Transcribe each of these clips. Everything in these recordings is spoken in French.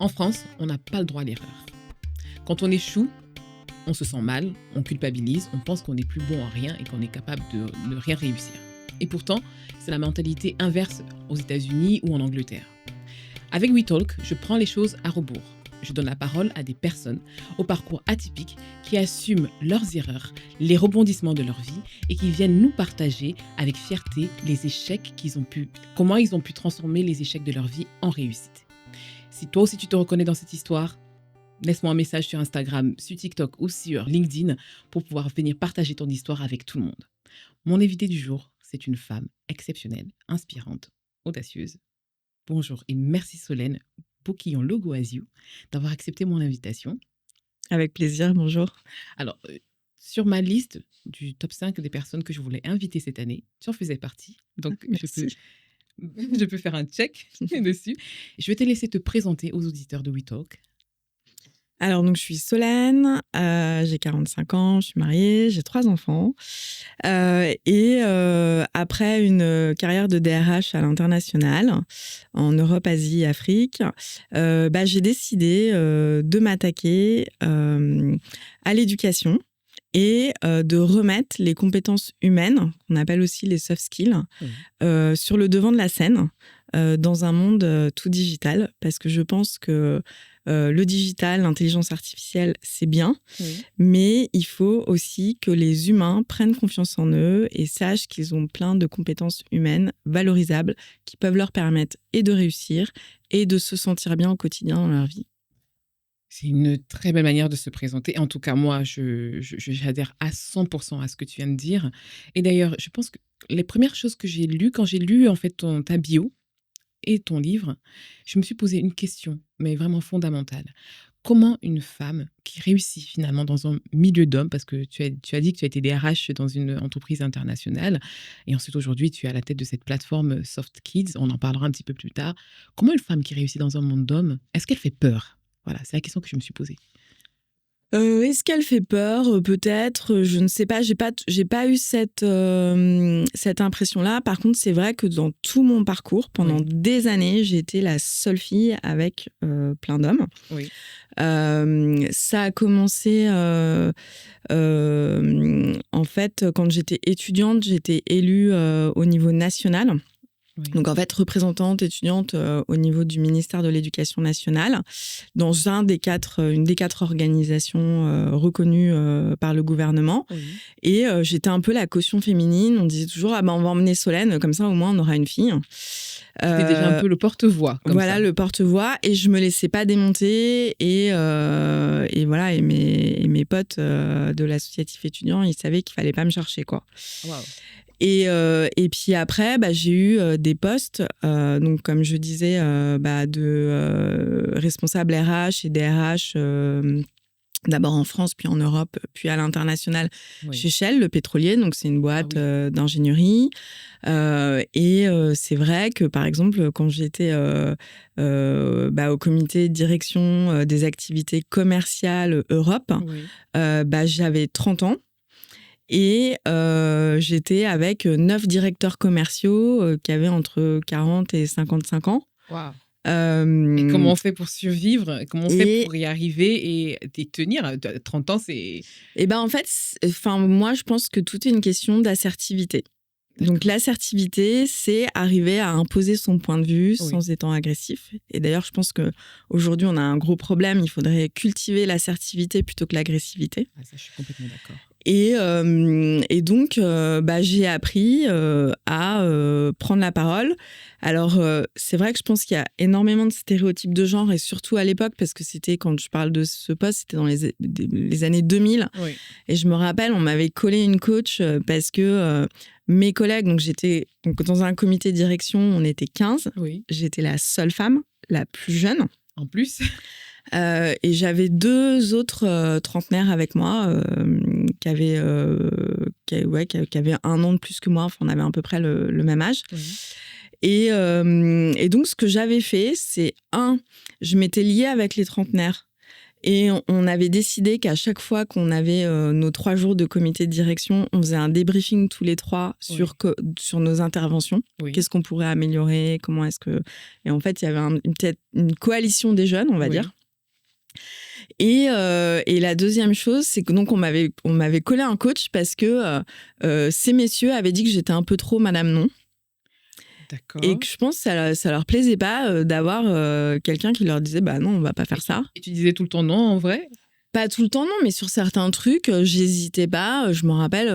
En France, on n'a pas le droit à l'erreur. Quand on échoue, on se sent mal, on culpabilise, on pense qu'on n'est plus bon en rien et qu'on est capable de ne rien réussir. Et pourtant, c'est la mentalité inverse aux États-Unis ou en Angleterre. Avec WeTalk, je prends les choses à rebours. Je donne la parole à des personnes au parcours atypique qui assument leurs erreurs, les rebondissements de leur vie et qui viennent nous partager avec fierté les échecs comment ils ont pu transformer les échecs de leur vie en réussite. Si toi aussi tu te reconnais dans cette histoire, laisse-moi un message sur Instagram, sur TikTok ou sur LinkedIn pour pouvoir venir partager ton histoire avec tout le monde. Mon invitée du jour, c'est une femme exceptionnelle, inspirante, audacieuse. Bonjour et merci Solène Boquillon Logoasiou d'avoir accepté mon invitation. Avec plaisir, bonjour. Alors, sur ma liste du top 5 des personnes que je voulais inviter cette année, tu en faisais partie. Donc, je peux faire un check dessus. Je vais te laisser te présenter aux auditeurs de WeTalk. Alors, donc, je suis Solène, j'ai 45 ans, je suis mariée, j'ai 3 enfants. Après une carrière de DRH à l'international, en Europe, Asie et Afrique, j'ai décidé de m'attaquer à l'éducation et de remettre les compétences humaines, qu'on appelle aussi les soft skills, sur le devant de la scène, dans un monde tout digital, parce que je pense que le digital, l'intelligence artificielle, c'est bien, mais il faut aussi que les humains prennent confiance en eux et sachent qu'ils ont plein de compétences humaines valorisables qui peuvent leur permettre et de réussir et de se sentir bien au quotidien dans leur vie. C'est une très belle manière de se présenter. En tout cas, moi, j'adhère à 100% à ce que tu viens de dire. Et d'ailleurs, je pense que les premières choses que j'ai lues, quand j'ai lu en fait ta bio et ton livre, je me suis posé une question, mais vraiment fondamentale. Comment une femme qui réussit finalement dans un milieu d'hommes, parce que tu as dit que tu as été DRH dans une entreprise internationale, et ensuite aujourd'hui tu es à la tête de cette plateforme Soft Kids, on en parlera un petit peu plus tard. Comment une femme qui réussit dans un monde d'hommes, est-ce qu'elle fait peur? Voilà, c'est la question que je me suis posée. Est-ce qu'elle fait peur? Peut-être, je ne sais pas. J'ai pas eu cette impression-là. Par contre, c'est vrai que dans tout mon parcours, pendant des années, j'ai été la seule fille avec plein d'hommes. Oui. Ça a commencé en fait quand j'étais étudiante, j'étais élue au niveau national. Oui. Donc, en fait, représentante étudiante au niveau du ministère de l'Éducation nationale, dans une des 4 organisations reconnues par le gouvernement. Oui. Et j'étais un peu la caution féminine. On disait toujours, on va emmener Solène, comme ça, au moins, on aura une fille. C'était déjà un peu le porte-voix. Voilà, le porte-voix. Et je me laissais pas démonter. Et voilà, et mes potes de l'associatif étudiant, ils savaient qu'il fallait pas me chercher, quoi. Wow. Et puis après, j'ai eu des postes, donc comme je disais, de responsable RH et DRH, d'abord en France, puis en Europe, puis à l'international, chez Shell, le pétrolier. Donc c'est une boîte d'ingénierie. C'est vrai que, par exemple, quand j'étais au comité de direction des activités commerciales Europe, j'avais 30 ans. Et j'étais avec 9 directeurs commerciaux qui avaient entre 40 et 55 ans. Wow. Et comment on fait pour survivre? Comment on fait pour y arriver et tenir? 30 ans, c'est... En fait, moi, je pense que tout est une question d'assertivité. Donc, l'assertivité, c'est arriver à imposer son point de vue sans étant agressif. Et d'ailleurs, je pense qu'aujourd'hui, on a un gros problème. Il faudrait cultiver l'assertivité plutôt que l'agressivité. Ah, ça, je suis complètement d'accord. Et donc, j'ai appris à prendre la parole. Alors, c'est vrai que je pense qu'il y a énormément de stéréotypes de genre, et surtout à l'époque, parce que c'était, quand je parle de ce poste, c'était dans les années 2000. Oui. Et je me rappelle, on m'avait collé une coach parce que mes collègues, donc j'étais dans un comité de direction, on était 15. Oui. J'étais la seule femme, la plus jeune. En plus. Et j'avais 2 autres trentenaires avec moi qui avaient 1 an de plus que moi. Enfin, on avait à peu près le même âge. Oui. Et donc, ce que j'avais fait, c'est je m'étais liée avec les trentenaires. Et on avait décidé qu'à chaque fois qu'on avait nos 3 jours de comité de direction, on faisait un débriefing tous les 3 sur nos interventions. Oui. Qu'est-ce qu'on pourrait améliorer, comment est-ce que... Et en fait, il y avait peut-être une coalition des jeunes, on va dire. Et la deuxième chose, c'est que donc on m'avait collé un coach parce que ces messieurs avaient dit que j'étais un peu trop Madame Non. D'accord. Et que je pense que ça leur plaisait pas d'avoir quelqu'un qui leur disait bah non, on va pas faire ça. Et tu disais tout le temps non en vrai? Pas tout le temps non, mais sur certains trucs, j'hésitais pas. Je me rappelle,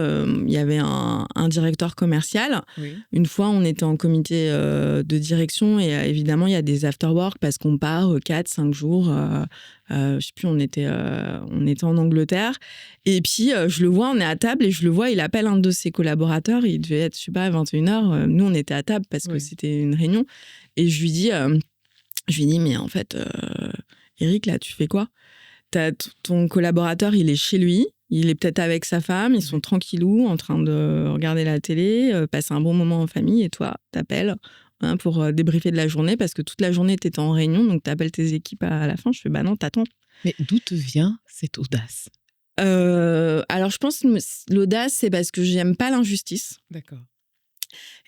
il y avait un directeur commercial. Oui. Une fois, on était en comité de direction et évidemment, il y a des after-work parce qu'on part 4-5 jours. Je sais plus, on était en Angleterre. Et puis, je le vois, on est à table et je le vois, il appelle un de ses collaborateurs. Il devait être, je sais pas, à 21h. Nous, on était à table parce que c'était une réunion. Et je lui dis, mais en fait, Eric, là, tu fais quoi? Ton collaborateur, il est chez lui, il est peut-être avec sa femme, ils sont tranquillous en train de regarder la télé, passer un bon moment en famille, et toi, t'appelles pour débriefer de la journée parce que toute la journée, t'étais en réunion, donc t'appelles tes équipes à la fin. Je fais, bah non, t'attends. Mais d'où te vient cette audace? Alors, je pense que l'audace, c'est parce que j'aime pas l'injustice. D'accord.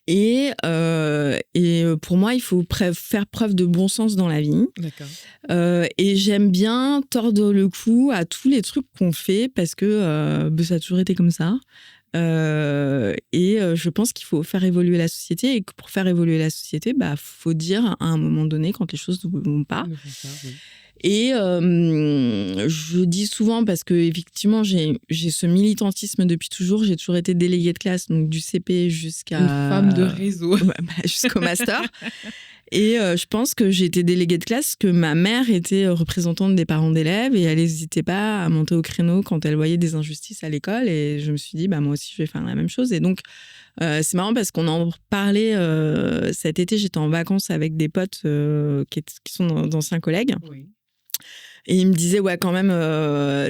Et pour moi, il faut faire preuve de bon sens dans la vie. D'accord. Et j'aime bien tordre le cou à tous les trucs qu'on fait parce que ça a toujours été comme ça. Je pense qu'il faut faire évoluer la société et que pour faire évoluer la société, faut dire à un moment donné quand les choses ne vont pas. Oui. Et je dis souvent, parce que effectivement j'ai ce militantisme depuis toujours, j'ai toujours été déléguée de classe, donc du CP jusqu'à... Une femme de réseau. Jusqu'au master. Et je pense que j'ai été déléguée de classe, que ma mère était représentante des parents d'élèves et elle n'hésitait pas à monter au créneau quand elle voyait des injustices à l'école. Et je me suis dit, moi aussi, je vais faire la même chose. Et donc, c'est marrant parce qu'on en parlait cet été, j'étais en vacances avec des potes qui sont d'anciens collègues. Oui. Et ils me disaient, ouais, quand même,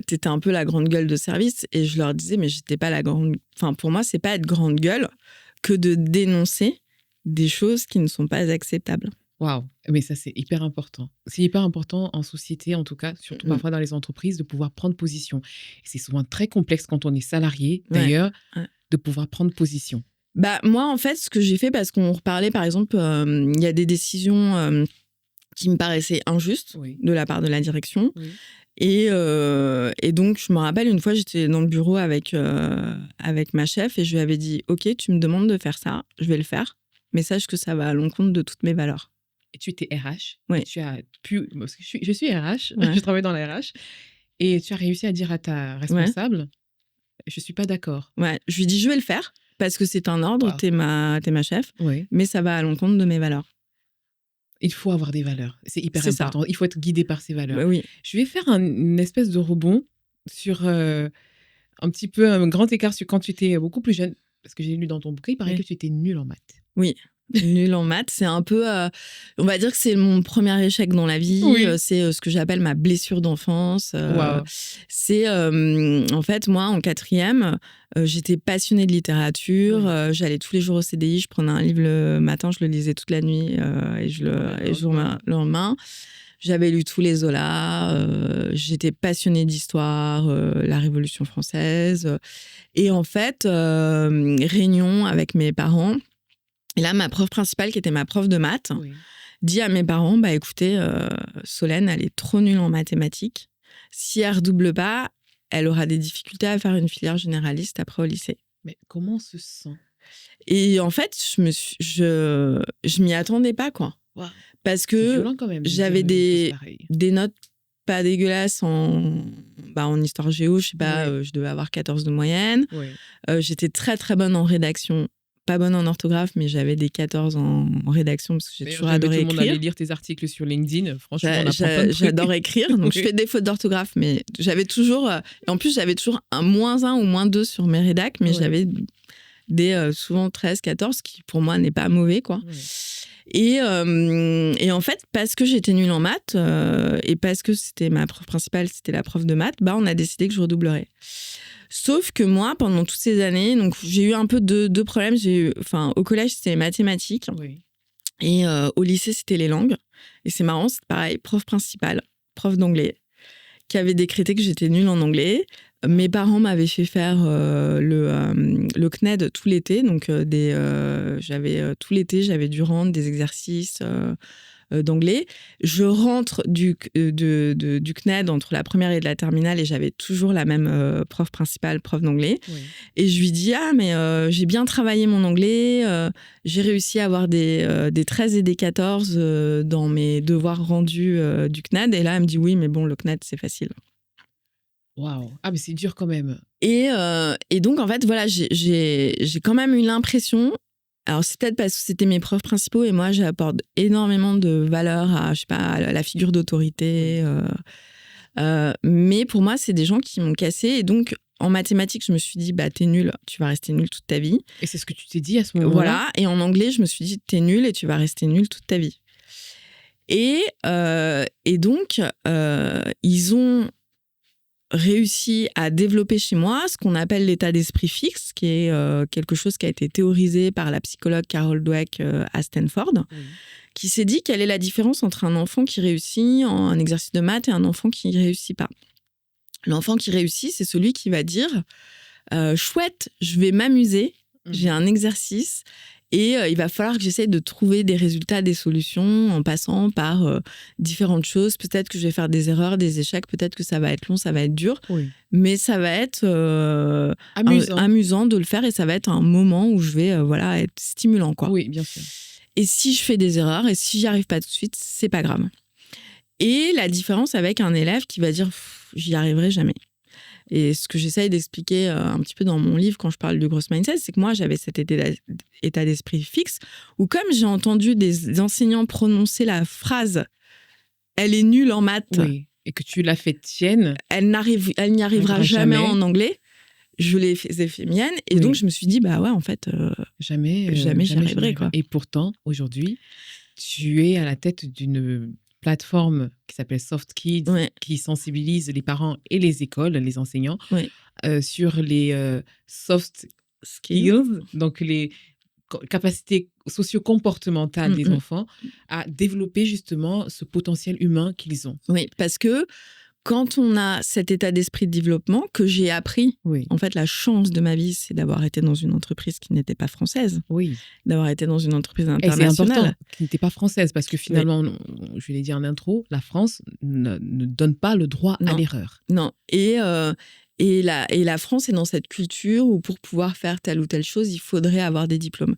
t'étais un peu la grande gueule de service. Et je leur disais, mais j'étais pas la grande... Enfin, pour moi, c'est pas être grande gueule que de dénoncer des choses qui ne sont pas acceptables. Waouh, mais ça, c'est hyper important. C'est hyper important en société, en tout cas, surtout parfois dans les entreprises, de pouvoir prendre position. Et c'est souvent très complexe quand on est salarié, d'ailleurs, de pouvoir prendre position. Moi, en fait, ce que j'ai fait, parce qu'on reparlait, par exemple, il y a des décisions... qui me paraissait injuste de la part de la direction. Oui. Et donc, je me rappelle, une fois, j'étais dans le bureau avec ma chef et je lui avais dit, OK, tu me demandes de faire ça, je vais le faire, mais sache que ça va à l'encontre de toutes mes valeurs. Et tu étais RH. Oui. Tu as pu... Parce que je suis RH, je travaille dans la RH, et tu as réussi à dire à ta responsable, je ne suis pas d'accord. Ouais, je lui dis, je vais le faire, parce que c'est un ordre, t'es ma chef, mais ça va à l'encontre de mes valeurs. Il faut avoir des valeurs. C'est hyper important. Il faut être guidé par ses valeurs. Oui. Je vais faire une espèce de rebond sur un petit peu un grand écart sur quand tu étais beaucoup plus jeune. Parce que j'ai lu dans ton bouquin, il paraît que tu étais nulle en maths. Oui, nulle en maths. C'est un peu... on va dire que c'est mon premier échec dans la vie. Oui. C'est ce que j'appelle ma blessure d'enfance. Wow. C'est... en fait, moi, en 4e, j'étais passionnée de littérature. Oui. J'allais tous les jours au CDI. Je prenais un livre le matin, je le lisais toute la nuit et je le lendemain. J'avais lu tous les Zola, j'étais passionnée d'histoire, la Révolution française. Et en fait, réunion avec mes parents. Et là, ma prof principale, qui était ma prof de maths, dit à mes parents, écoutez, Solène, elle est trop nulle en mathématiques. Si elle redouble pas, elle aura des difficultés à faire une filière généraliste après au lycée. Mais comment on se sent? Et en fait, je m'y attendais pas, quoi. Wow. Parce que quand même, j'avais des notes pas dégueulasses en histoire géo, je sais pas, je devais avoir 14 de moyenne. Oui. J'étais très très bonne en rédaction, pas bonne en orthographe, mais j'avais des 14 en rédaction parce que j'ai toujours adoré écrire. Tout le monde allait lire tes articles sur LinkedIn, franchement, on apprend plein de trucs. J'adore écrire, donc je fais des fautes d'orthographe, mais j'avais toujours... en plus, j'avais toujours un -1 ou -2 sur mes rédacs, mais j'avais des souvent 13, 14, qui pour moi n'est pas mauvais, quoi. Oui. Et en fait, parce que j'étais nulle en maths et parce que c'était ma prof principale, c'était la prof de maths, on a décidé que je redoublerais. Sauf que moi, pendant toutes ces années, donc j'ai eu un peu deux problèmes. Au collège, c'était les mathématiques. Oui. Et au lycée, c'était les langues. Et c'est marrant, c'est pareil, prof principale, prof d'anglais, qui avait décrété que j'étais nulle en anglais. Mes parents m'avaient fait faire le CNED tout l'été. Donc, tout l'été, j'avais dû rendre des exercices d'anglais. Je rentre du CNED entre la première et la terminale et j'avais toujours la même prof principale, prof d'anglais. Oui. Et je lui dis « Ah, mais j'ai bien travaillé mon anglais. J'ai réussi à avoir des 13 et des 14 dans mes devoirs rendus du CNED. » Et là, elle me dit « Oui, mais bon, le CNED, c'est facile. » Waouh. Ah, mais c'est dur quand même. Et donc, en fait, voilà, j'ai quand même eu l'impression... Alors, c'est peut-être parce que c'était mes profs principaux et moi, j'apporte énormément de valeur à, je sais pas, à la figure d'autorité. Mais pour moi, c'est des gens qui m'ont cassé. Et donc, en mathématiques, je me suis dit, bah, t'es nul, tu vas rester nul toute ta vie. Et c'est ce que tu t'es dit à ce moment-là? Voilà. Et en anglais, je me suis dit, t'es nul et tu vas rester nul toute ta vie. Et donc, ils ont réussi à développer chez moi ce qu'on appelle l'état d'esprit fixe, qui est quelque chose qui a été théorisé par la psychologue Carol Dweck à Stanford, qui s'est dit quelle est la différence entre un enfant qui réussit en un exercice de maths et un enfant qui ne réussit pas. L'enfant qui réussit, c'est celui qui va dire « Chouette, je vais m'amuser, j'ai un exercice ». Et il va falloir que j'essaye de trouver des résultats, des solutions en passant par différentes choses. Peut-être que je vais faire des erreurs, des échecs. Peut-être que ça va être long, ça va être dur. Oui. Mais ça va être amusant de le faire et ça va être un moment où je vais être stimulant, quoi. Oui, bien sûr. Et si je fais des erreurs et si j'y arrive pas tout de suite, c'est pas grave. Et la différence avec un élève qui va dire « j'y arriverai jamais ». Et ce que j'essaye d'expliquer un petit peu dans mon livre quand je parle du growth mindset, c'est que moi, j'avais cet état d'esprit fixe où comme j'ai entendu des enseignants prononcer la phrase « elle est nulle en maths », oui, et que tu l'as fait tienne, elle n'y arrivera jamais en anglais, je l'ai fait mienne. Et donc, je me suis dit, bah ouais, en fait, jamais j'y arriverai, quoi. Et pourtant, aujourd'hui, tu es à la tête d'une plateforme qui s'appelle Soft Kids, qui sensibilise les parents et les écoles, les enseignants, sur les soft skills, donc les capacités socio-comportementales des enfants, à développer justement ce potentiel humain qu'ils ont. Oui, parce que quand on a cet état d'esprit de développement que j'ai appris, en fait, la chance de ma vie, c'est d'avoir été dans une entreprise qui n'était pas française, d'avoir été dans une entreprise internationale. Et c'est important, qui n'était pas française, parce que finalement, je l'ai dit en intro, la France ne donne pas le droit à l'erreur. Non, et la France est dans cette culture où pour pouvoir faire telle ou telle chose, il faudrait avoir des diplômes.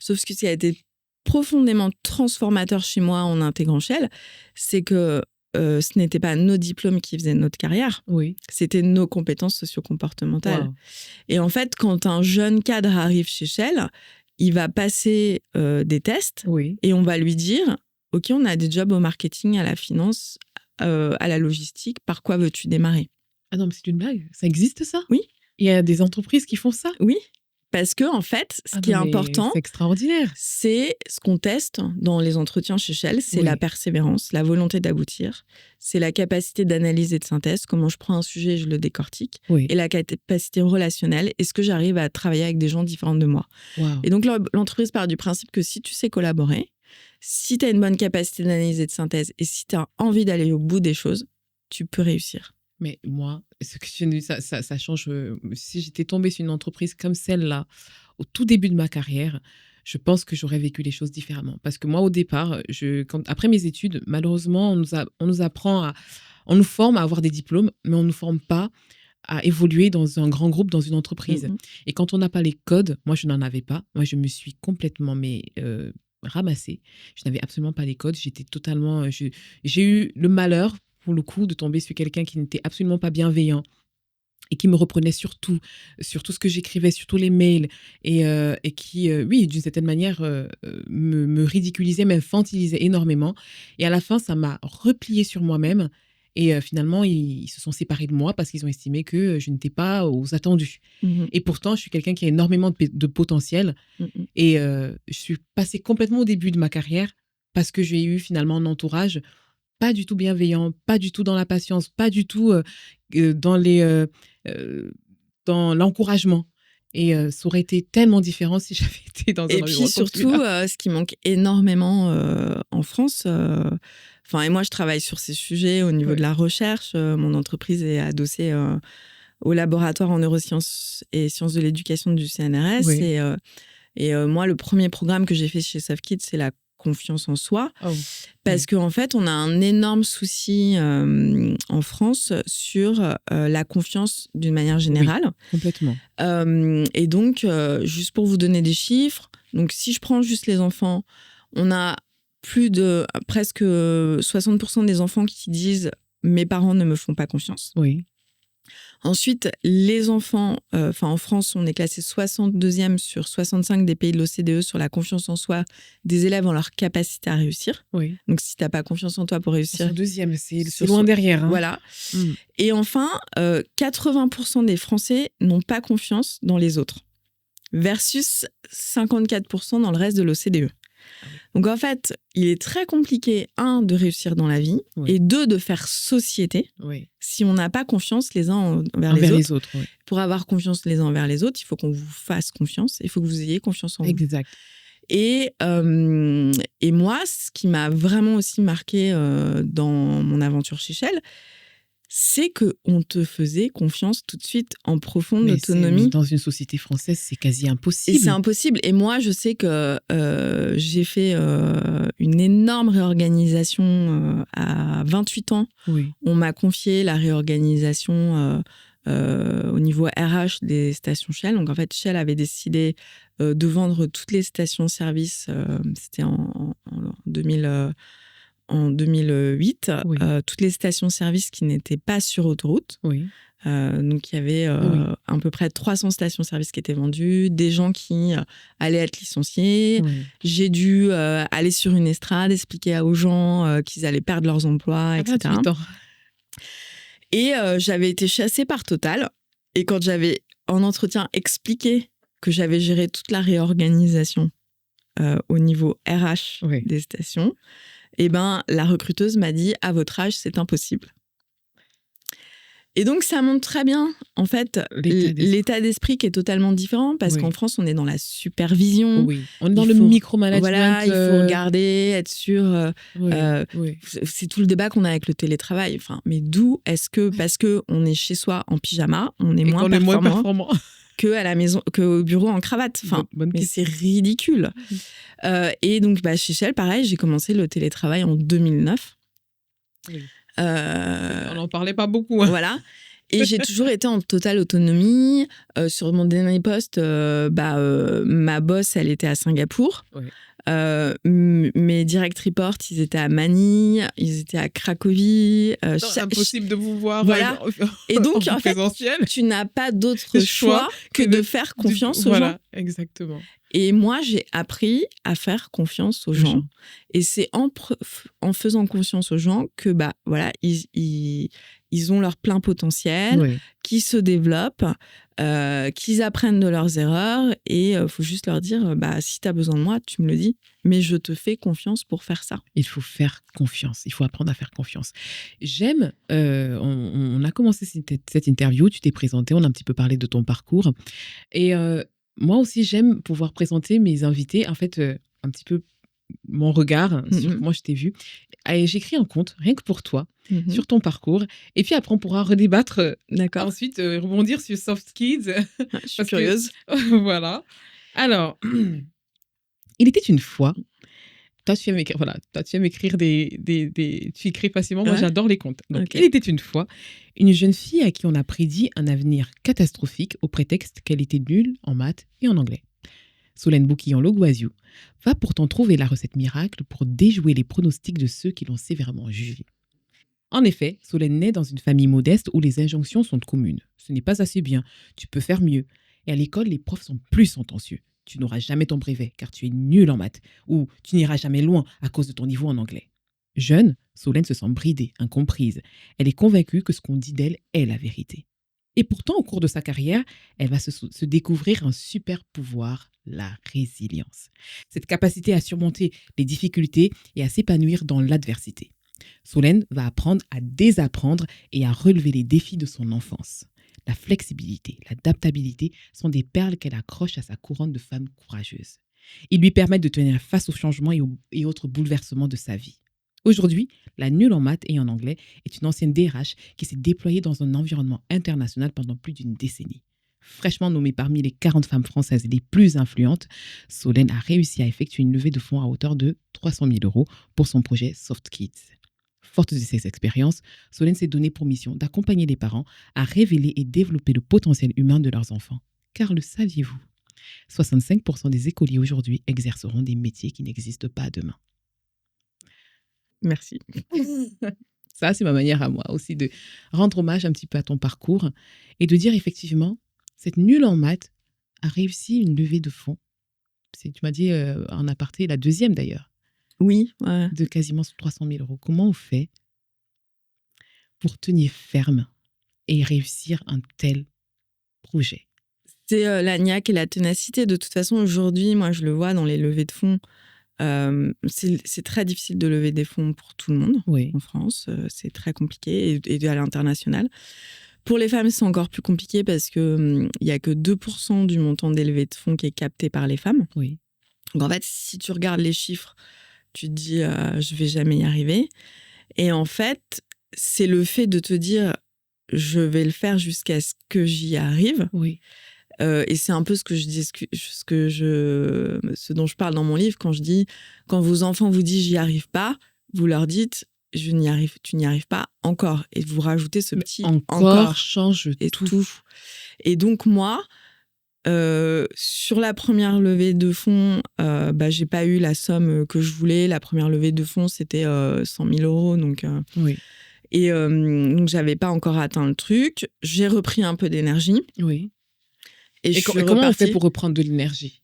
Sauf que ce qui a été profondément transformateur chez moi en intégrant Shell, c'est que ce n'était pas nos diplômes qui faisaient notre carrière, c'était nos compétences socio-comportementales. Wow. Et en fait, quand un jeune cadre arrive chez Shell, il va passer des tests et on va lui dire « Ok, on a des jobs au marketing, à la finance, à la logistique, par quoi veux-tu démarrer ?» Ah non, mais c'est une blague, ça existe ça? Oui. Il y a des entreprises qui font ça? Oui. Parce que en fait, ce qui est important, c'est extraordinaire. C'est ce qu'on teste dans les entretiens chez Shell, c'est la persévérance, la volonté d'aboutir, c'est la capacité d'analyse et de synthèse, comment je prends un sujet et je le décortique, et la capacité relationnelle, est-ce que j'arrive à travailler avec des gens différents de moi. Wow. Et donc l'entreprise part du principe que si tu sais collaborer, si tu as une bonne capacité d'analyse et de synthèse, et si tu as envie d'aller au bout des choses, tu peux réussir. Mais moi, ce que tu dis, ça change. Si j'étais tombée sur une entreprise comme celle-là, au tout début de ma carrière, je pense que j'aurais vécu les choses différemment. Parce que moi, au départ, après mes études, malheureusement, on nous forme à avoir des diplômes, mais on ne nous forme pas à évoluer dans un grand groupe, dans une entreprise. Et quand on n'a pas les codes, moi, je n'en avais pas. Moi, je me suis complètement ramassée. Je n'avais absolument pas les codes. J'étais totalement... J'ai eu le malheur, pour le coup, de tomber sur quelqu'un qui n'était absolument pas bienveillant et qui me reprenait sur tout ce que j'écrivais, sur tous les mails, et qui, d'une certaine manière, me ridiculisait, m'infantilisait énormément. Et à la fin, ça m'a repliée sur moi-même. Et finalement, ils se sont séparés de moi parce qu'ils ont estimé que je n'étais pas aux attendus. Et pourtant, je suis quelqu'un qui a énormément de potentiel. Et je suis passée complètement au début de ma carrière parce que j'ai eu finalement un entourage pas du tout bienveillant, pas du tout dans la patience, pas du tout dans l'encouragement. Et ça aurait été tellement différent si j'avais été dans un environnement. Et puis surtout, ce qui manque énormément en France, Enfin, et moi, je travaille sur ces sujets au niveau de la recherche. Mon entreprise est adossée au laboratoire en neurosciences et sciences de l'éducation du CNRS. Oui. Et moi, le premier programme que j'ai fait chez SoftKids, c'est la confiance en soi. Oh. Parce qu'en fait, on a un énorme souci en France sur la confiance d'une manière générale. Complètement. Et donc, juste pour vous donner des chiffres, donc si je prends juste les enfants, on a plus de presque 60% des enfants qui disent « mes parents ne me font pas confiance ». Oui. Ensuite, les enfants, en France, on est classé 62e sur 65 des pays de l'OCDE sur la confiance en soi des élèves en leur capacité à réussir. Oui. Donc, si tu n'as pas confiance en toi pour réussir... 62e, c'est loin derrière. Hein. Voilà. Et enfin, 80% des Français n'ont pas confiance dans les autres, versus 54% dans le reste de l'OCDE. Donc en fait, il est très compliqué, de réussir dans la vie, et de faire société, si on n'a pas confiance les uns envers les autres. Pour avoir confiance les uns envers les autres, il faut qu'on vous fasse confiance, il faut que vous ayez confiance en vous. Exact. Et moi, ce qui m'a vraiment aussi marqué dans mon aventure chez Shell, c'est qu'on te faisait confiance tout de suite en profonde autonomie. Dans une société française, c'est quasi impossible. Et c'est impossible. Et moi, je sais que j'ai fait une énorme réorganisation à 28 ans. Oui. On m'a confié la réorganisation au niveau RH des stations Shell. Donc, en fait, Shell avait décidé de vendre toutes les stations-service. C'était en 2008, toutes les stations-service qui n'étaient pas sur autoroute. Oui. Donc, il y avait à peu près 300 stations-service qui étaient vendues, des gens qui allaient être licenciés. Oui. J'ai dû aller sur une estrade, expliquer aux gens qu'ils allaient perdre leurs emplois, etc. Et j'avais été chassée par Total. Et quand j'avais, en entretien, expliqué que j'avais géré toute la réorganisation au niveau RH des stations, eh ben, la recruteuse m'a dit « à votre âge, c'est impossible ». Et donc, ça montre très bien, en fait, l'état d'esprit qui est totalement différent, parce qu'en France, on est dans la supervision. Oui, on est dans le micromanagement. Voilà, il faut regarder, être sûr. C'est tout le débat qu'on a avec le télétravail. Enfin, mais d'où est-ce que, parce qu'on est chez soi en pyjama, on est moins performant qu'à la maison, qu'au bureau en cravate. Enfin, mais c'est ridicule. Et donc, chez Shell, pareil, j'ai commencé le télétravail en 2009. Oui. On n'en parlait pas beaucoup. Hein. Voilà. Et j'ai toujours été en totale autonomie. Sur mon dernier poste, ma boss, elle était à Singapour. Oui. Mes direct reports, ils étaient à Manille, ils étaient à Cracovie. C'est impossible de vous voir. Voilà. Et donc, en fait, tu n'as pas d'autre choix que de faire confiance aux gens. Voilà, exactement. Et moi, j'ai appris à faire confiance aux gens. Et c'est en faisant confiance aux gens que, ils ont leur plein potentiel, qu'ils se développent, qu'ils apprennent de leurs erreurs. Et il faut juste leur dire, si tu as besoin de moi, tu me le dis. Mais je te fais confiance pour faire ça. Il faut faire confiance. Il faut apprendre à faire confiance. J'aime, on a commencé cette interview, tu t'es présenté, on a un petit peu parlé de ton parcours. Et moi aussi, j'aime pouvoir présenter mes invités, en fait, un petit peu mon regard sur comment je t'ai vu. Et j'écris un compte, rien que pour toi, sur ton parcours. Et puis après, on pourra redébattre. D'accord. Ensuite, rebondir sur SoftKids. Je suis curieuse. Voilà. Alors, il était une fois... Toi, tu aimes écrire, tu aimes écrire tu écris facilement. Moi, j'adore les contes. Donc, il était une fois une jeune fille à qui on a prédit un avenir catastrophique au prétexte qu'elle était nulle en maths et en anglais. Solène Bouquillon-Logoisiou va pourtant trouver la recette miracle pour déjouer les pronostics de ceux qui l'ont sévèrement jugée. En effet, Solène naît dans une famille modeste où les injonctions sont communes. Ce n'est pas assez bien, tu peux faire mieux. Et à l'école, les profs sont plus sentencieux. Tu n'auras jamais ton brevet car tu es nul en maths ou tu n'iras jamais loin à cause de ton niveau en anglais. Jeune, Solène se sent bridée, incomprise. Elle est convaincue que ce qu'on dit d'elle est la vérité. Et pourtant, au cours de sa carrière, elle va se découvrir un super pouvoir, la résilience. Cette capacité à surmonter les difficultés et à s'épanouir dans l'adversité. Solène va apprendre à désapprendre et à relever les défis de son enfance. La flexibilité, l'adaptabilité sont des perles qu'elle accroche à sa couronne de femme courageuse. Ils lui permettent de tenir face aux changements et autres bouleversements de sa vie. Aujourd'hui, la nulle en maths et en anglais est une ancienne DRH qui s'est déployée dans un environnement international pendant plus d'une décennie. Fraîchement nommée parmi les 40 femmes françaises les plus influentes, Solène a réussi à effectuer une levée de fonds à hauteur de 300 000 € pour son projet Soft Kids. Forte de ses expériences, Solène s'est donnée pour mission d'accompagner les parents à révéler et développer le potentiel humain de leurs enfants. Car le saviez-vous ? 65% des écoliers aujourd'hui exerceront des métiers qui n'existent pas demain. Merci. Ça, c'est ma manière à moi aussi de rendre hommage un petit peu à ton parcours et de dire effectivement, cette nulle en maths a réussi une levée de fonds. Tu m'as dit en aparté, la deuxième d'ailleurs, Oui, ouais. de quasiment 300 000 €. Comment on fait pour tenir ferme et réussir un tel projet ? C'est la niaque et la ténacité. De toute façon, aujourd'hui, moi, je le vois dans les levées de fonds. C'est très difficile de lever des fonds pour tout le monde en France. C'est très compliqué et à l'international. Pour les femmes, c'est encore plus compliqué parce qu'il n'y a que 2% du montant des levées de fonds qui est capté par les femmes. Oui. Donc en fait, si tu regardes les chiffres, tu te dis je vais jamais y arriver. Et en fait, c'est le fait de te dire je vais le faire jusqu'à ce que j'y arrive. Oui. Et c'est un peu ce dont je parle dans mon livre quand je dis quand vos enfants vous disent j'y arrive pas, vous leur dites tu n'y arrives pas encore, et vous rajoutez ce petit encore change et tout. Et donc moi sur la première levée de fonds, j'ai pas eu la somme que je voulais. La première levée de fonds c'était 100 000 €, donc Oui. et donc j'avais pas encore atteint le truc. J'ai repris un peu d'énergie. Oui. Et comment on fait pour reprendre de l'énergie ?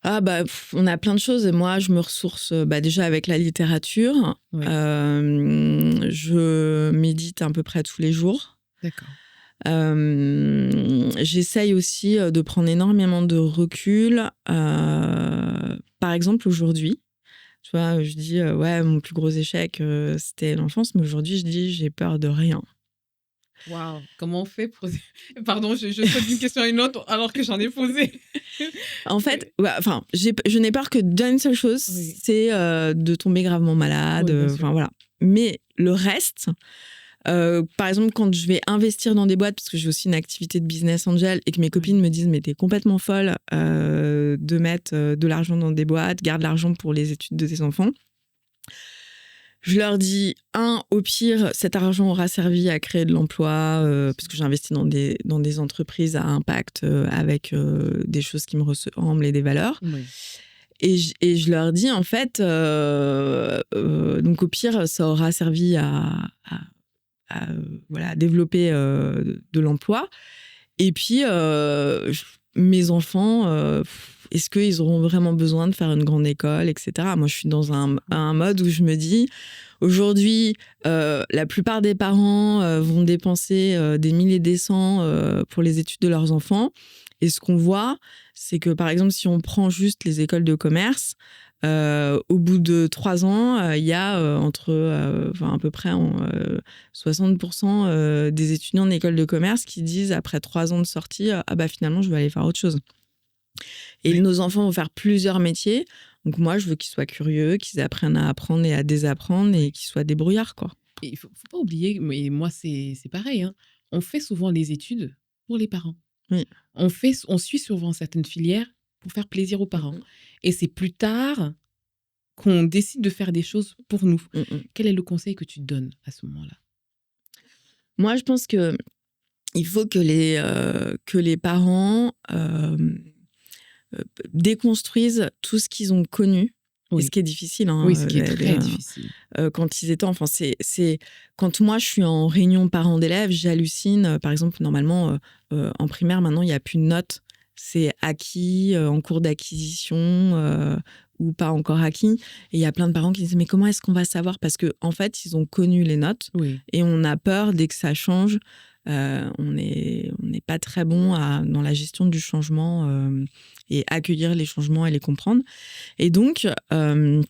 On a plein de choses. Et moi, je me ressource déjà avec la littérature. Oui. Je médite à peu près tous les jours. D'accord. J'essaye aussi de prendre énormément de recul. Par exemple, aujourd'hui, tu vois, je dis mon plus gros échec, c'était l'enfance. Mais aujourd'hui, je dis j'ai peur de rien. Waouh, comment on fait pour... Pardon, je saute d'une question à une autre alors que j'en ai posé. En fait, je n'ai peur que d'une seule chose, c'est de tomber gravement malade. Voilà. Mais le reste, par exemple, quand je vais investir dans des boîtes, parce que j'ai aussi une activité de business angel et que mes copines me disent mais t'es complètement folle de mettre de l'argent dans des boîtes, garde l'argent pour les études de tes enfants. Je leur dis, au pire, cet argent aura servi à créer de l'emploi, parce que j'ai investi dans des entreprises à impact avec des choses qui me ressemblent et des valeurs. Oui. Et je leur dis, en fait, donc au pire, ça aura servi à développer de l'emploi. Et puis, mes enfants... est-ce qu'ils auront vraiment besoin de faire une grande école, etc. Moi, je suis dans un mode où je me dis, aujourd'hui, la plupart des parents vont dépenser des milliers et des cents pour les études de leurs enfants. Et ce qu'on voit, c'est que, par exemple, si on prend juste les écoles de commerce, au bout de 3 ans, il y a à peu près 60% des étudiants d'école de commerce qui disent, après 3 ans de sortie, finalement, je vais aller faire autre chose. Et nos enfants vont faire plusieurs métiers. Donc moi, je veux qu'ils soient curieux, qu'ils apprennent à apprendre et à désapprendre et qu'ils soient débrouillards, quoi. Et il faut pas oublier, mais moi, c'est pareil. Hein. On fait souvent les études pour les parents. Oui. On suit souvent certaines filières pour faire plaisir aux parents. Et c'est plus tard qu'on décide de faire des choses pour nous. Quel est le conseil que tu donnes à ce moment-là ? Moi, je pense que il faut que les parents déconstruisent tout ce qu'ils ont connu. Oui. Et ce qui est difficile. Hein, oui, ce qui est très difficile. Quand ils étaient enfants. C'est quand moi, je suis en réunion parents d'élèves, j'hallucine. Par exemple, normalement, en primaire, maintenant, il n'y a plus de notes. C'est acquis, en cours d'acquisition ou pas encore acquis. Et il y a plein de parents qui disent « Mais comment est-ce qu'on va savoir ?» Parce qu'en fait, ils ont connu les notes. Oui. Et on a peur dès que ça change. On n'est pas très bon dans la gestion du changement et accueillir les changements et les comprendre. Et donc, on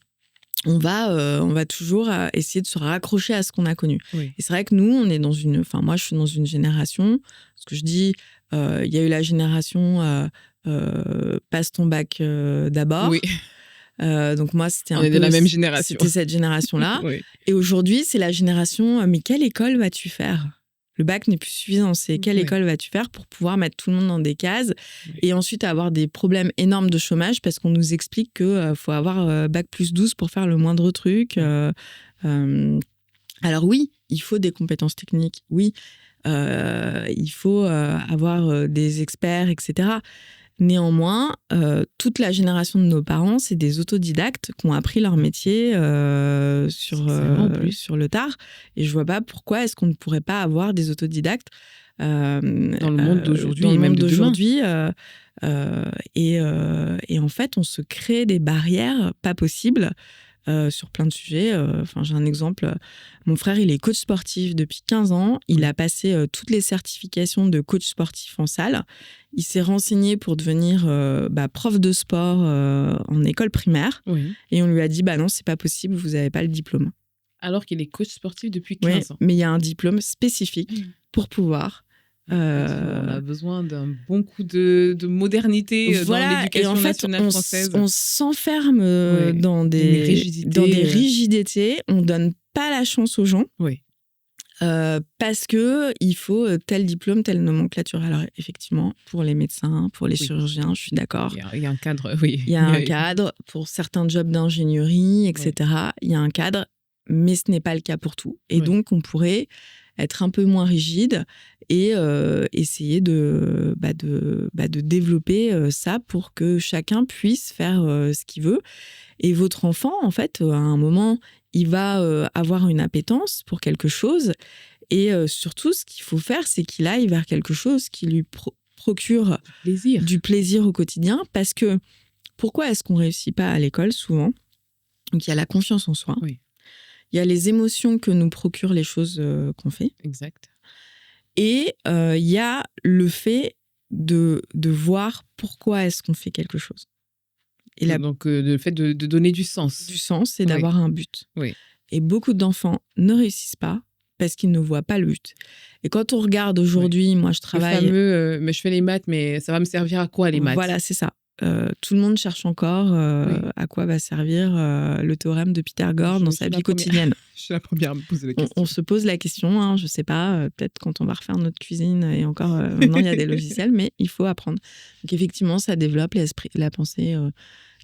va toujours essayer de se raccrocher à ce qu'on a connu. Oui. Et c'est vrai que nous, moi, je suis dans une génération, ce que je dis, il y a eu la génération passe ton bac d'abord. Oui. Donc moi, c'était On est de la même génération. C'était cette génération-là. Oui. Et aujourd'hui, c'est la génération, mais quelle école vas-tu faire ? Le bac n'est plus suffisant, c'est quelle école vas-tu faire pour pouvoir mettre tout le monde dans des cases et ensuite avoir des problèmes énormes de chômage parce qu'on nous explique qu'il faut avoir bac plus 12 pour faire le moindre truc. Alors oui, il faut des compétences techniques, oui, il faut avoir des experts, etc. Néanmoins, toute la génération de nos parents, c'est des autodidactes qui ont appris leur métier sur le tard. Et je vois pas pourquoi est-ce qu'on ne pourrait pas avoir des autodidactes dans le monde d'aujourd'hui et même de demain. Et en fait, on se crée des barrières pas possibles sur plein de sujets. J'ai un exemple. Mon frère, il est coach sportif depuis 15 ans. Il a passé toutes les certifications de coach sportif en salle. Il s'est renseigné pour devenir prof de sport en école primaire. Oui. Et on lui a dit, non, c'est pas possible, vous n'avez pas le diplôme. Alors qu'il est coach sportif depuis 15 ans. Mais il y a un diplôme spécifique pour pouvoir... On a besoin d'un bon coup de modernité dans l'éducation nationale française. On s'enferme dans des rigidités. On donne pas la chance aux gens. Oui. Parce que il faut tel diplôme, telle nomenclature. Alors effectivement, pour les médecins, pour les chirurgiens, je suis d'accord. Il y a un cadre. Oui. Il y a un cadre pour certains jobs d'ingénierie, etc. Il y a un cadre, mais ce n'est pas le cas pour tout. Et donc on pourrait être un peu moins rigide et essayer de développer ça pour que chacun puisse faire ce qu'il veut. Et votre enfant, en fait, à un moment, il va avoir une appétence pour quelque chose. Et surtout, ce qu'il faut faire, c'est qu'il aille vers quelque chose qui lui procure du plaisir au quotidien. Parce que pourquoi est-ce qu'on ne réussit pas à l'école souvent ? Donc, il y a la confiance en soi. Oui. Il y a les émotions que nous procurent les choses qu'on fait. Exact. Et il y a le fait de voir pourquoi est-ce qu'on fait quelque chose. Et donc, le fait de donner du sens. Du sens et d'avoir un but. Oui. Et beaucoup d'enfants ne réussissent pas parce qu'ils ne voient pas le but. Et quand on regarde aujourd'hui, moi je travaille... Le fameux, mais je fais les maths, mais ça va me servir à quoi les maths ? Voilà, c'est ça. Tout le monde cherche encore à quoi va servir le théorème de Pythagore dans sa vie quotidienne. Je suis la première à me poser la question. On se pose la question, je ne sais pas, peut-être quand on va refaire notre cuisine, et encore maintenant il y a des logiciels, mais il faut apprendre. Donc effectivement, ça développe l'esprit, la pensée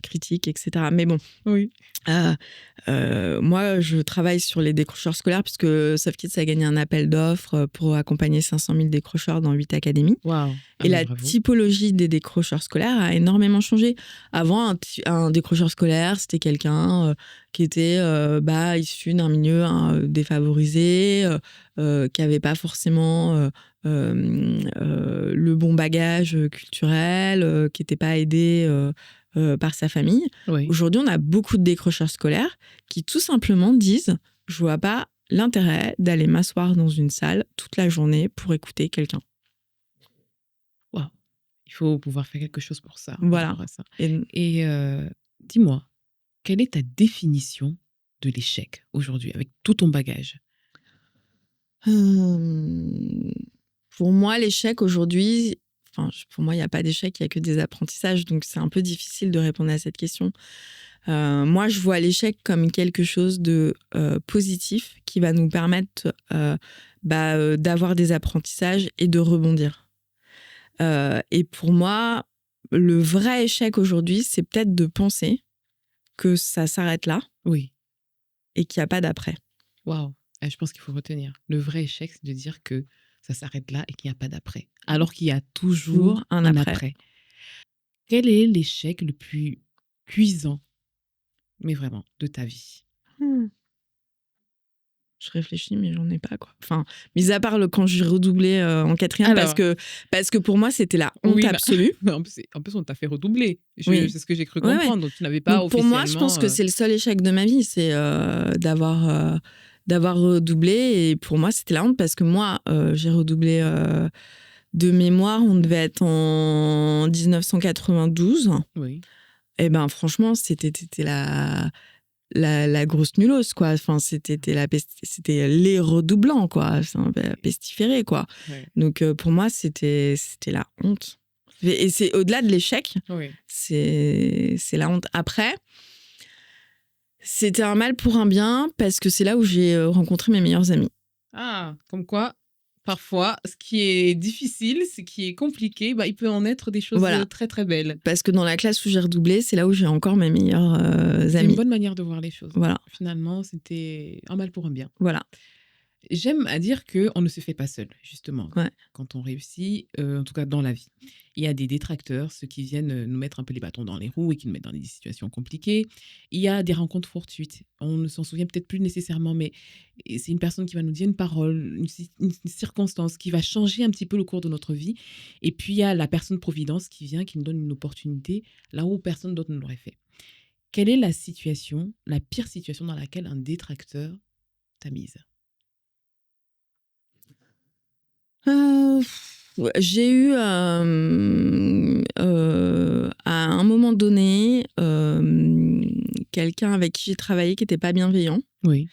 critique, etc. Mais bon, oui. Moi, je travaille sur les décrocheurs scolaires puisque SoftKids a gagné un appel d'offres pour accompagner 500 000 décrocheurs dans 8 académies. Wow. Et la typologie des décrocheurs scolaires a énormément changé. Avant, un décrocheur scolaire, c'était quelqu'un qui était issu d'un milieu défavorisé, qui n'avait pas forcément le bon bagage culturel, qui n'était pas aidé par sa famille. Oui. Aujourd'hui, on a beaucoup de décrocheurs scolaires qui tout simplement disent « je vois pas l'intérêt d'aller m'asseoir dans une salle toute la journée pour écouter quelqu'un ». Wow. Il faut pouvoir faire quelque chose pour ça. Voilà. Ça. Et dis-moi, quelle est ta définition de l'échec aujourd'hui avec tout ton bagage ? Pour moi, l'échec aujourd'hui... pour moi, il n'y a pas d'échec, il n'y a que des apprentissages. Donc, c'est un peu difficile de répondre à cette question. Moi, je vois l'échec comme quelque chose de positif qui va nous permettre d'avoir des apprentissages et de rebondir. Et pour moi, le vrai échec aujourd'hui, c'est peut-être de penser que ça s'arrête là. Oui. Et qu'il n'y a pas d'après. Waouh. Je pense qu'il faut retenir. Le vrai échec, c'est de dire que ça s'arrête là et qu'il n'y a pas d'après. Alors qu'il y a toujours un après. Quel est l'échec le plus cuisant, mais vraiment, de ta vie ? Je réfléchis, mais j'en ai pas, quoi. Enfin, mis à part quand j'ai redoublé en quatrième, parce que pour moi, c'était la honte absolue. En plus, on t'a fait redoubler. C'est ce que j'ai cru comprendre. Donc, tu n'avais pas donc, officiellement... Pour moi, je pense que c'est le seul échec de ma vie, c'est d'avoir redoublé. Et pour moi, c'était la honte parce que moi, j'ai redoublé de mémoire. On devait être en 1992. Oui. Et ben, franchement, c'était la grosse nulos, quoi. Enfin, c'était les redoublants, quoi. Pestiféré, quoi. Ouais. Donc, pour moi, c'était la honte. Et c'est au-delà de l'échec, oui. C'est la honte. Après, C'était un mal pour un bien parce que c'est là où j'ai rencontré mes meilleurs amis. Ah, comme quoi, parfois, ce qui est difficile, ce qui est compliqué, bah, il peut en être des choses Voilà. très, très belles. Parce que dans la classe où j'ai redoublé, c'est là où j'ai encore mes meilleurs C'est une amis. bonne manière de voir les choses. Voilà. Finalement, c'était un mal pour un bien. Voilà. J'aime à dire qu'on ne se fait pas seul, justement, Ouais. quand on réussit, en tout cas dans la vie. Il y a des détracteurs, ceux qui viennent nous mettre un peu les bâtons dans les roues et qui nous mettent dans des situations compliquées. Il y a des rencontres fortuites. On ne s'en souvient peut-être plus nécessairement, mais c'est une personne qui va nous dire une parole, une circonstance qui va changer un petit peu le cours de notre vie. Et puis, il y a la personne providence qui vient, qui nous donne une opportunité là où personne d'autre ne l'aurait fait. Quelle est la situation, la pire situation dans laquelle un détracteur t'a mise? J'ai eu à un moment donné quelqu'un avec qui j'ai travaillé qui n'était pas bienveillant. Oui.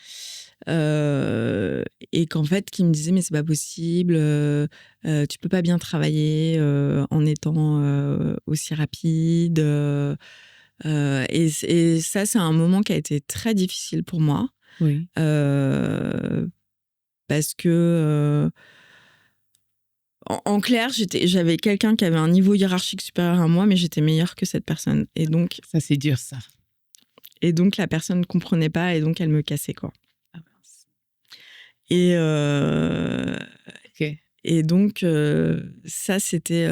Et qu'en fait qui me disait mais c'est pas possible, tu peux pas bien travailler en étant aussi rapide. Et ça c'est un moment qui a été très difficile pour moi. Oui. Parce que en clair, j'avais quelqu'un qui avait un niveau hiérarchique supérieur à moi, mais j'étais meilleure que cette personne. Et donc Ça, c'est dur, ça. la personne ne comprenait pas et donc elle me cassait, quoi. Ah mince. Et, OK. et donc, ça, c'était